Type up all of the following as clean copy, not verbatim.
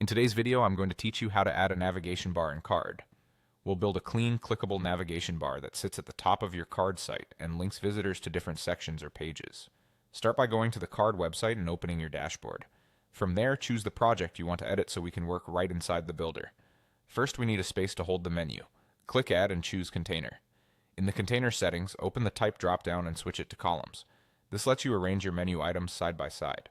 In today's video, I'm going to teach you how to add a navigation bar in Card. We'll build a clean, clickable navigation bar that sits at the top of your Card site and links visitors to different sections or pages. Start by going to the Card website and opening your dashboard. From there, choose the project you want to edit so we can work right inside the builder. First, we need a space to hold the menu. Click Add and choose Container. In the Container settings, open the Type dropdown and switch it to Columns. This lets you arrange your menu items side by side.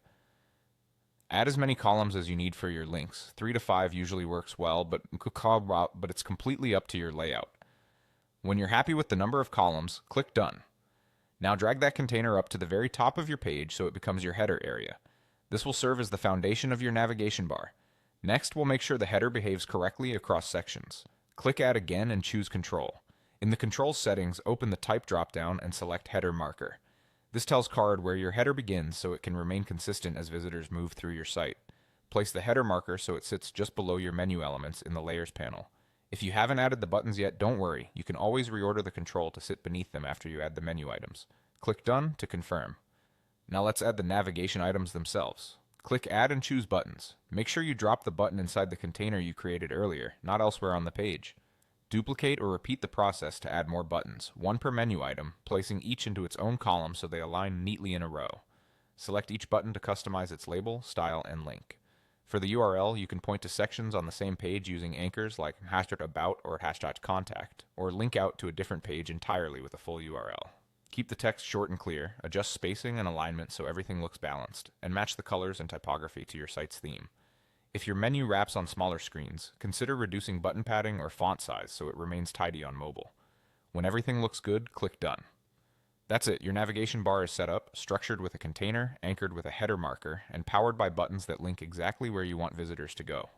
Add as many columns as you need for your links. 3 to 5 usually works well, but it's completely up to your layout. When you're happy with the number of columns, click Done. Now drag that container up to the very top of your page so it becomes your header area. This will serve as the foundation of your navigation bar. Next, we'll make sure the header behaves correctly across sections. Click Add again and choose Control. In the Controls settings, open the Type dropdown and select Header Marker. This tells Card where your header begins so it can remain consistent as visitors move through your site. Place the header marker so it sits just below your menu elements in the Layers panel. If you haven't added the buttons yet, don't worry. You can always reorder the control to sit beneath them after you add the menu items. Click Done to confirm. Now let's add the navigation items themselves. Click Add and choose Buttons. Make sure you drop the button inside the container you created earlier, not elsewhere on the page. Duplicate or repeat the process to add more buttons, one per menu item, placing each into its own column so they align neatly in a row. Select each button to customize its label, style, and link. For the URL, you can point to sections on the same page using anchors like #about or #contact, or link out to a different page entirely with a full URL. Keep the text short and clear, adjust spacing and alignment so everything looks balanced, and match the colors and typography to your site's theme. If your menu wraps on smaller screens, consider reducing button padding or font size so it remains tidy on mobile. When everything looks good, click Done. That's it, your navigation bar is set up, structured with a container, anchored with a header marker, and powered by buttons that link exactly where you want visitors to go.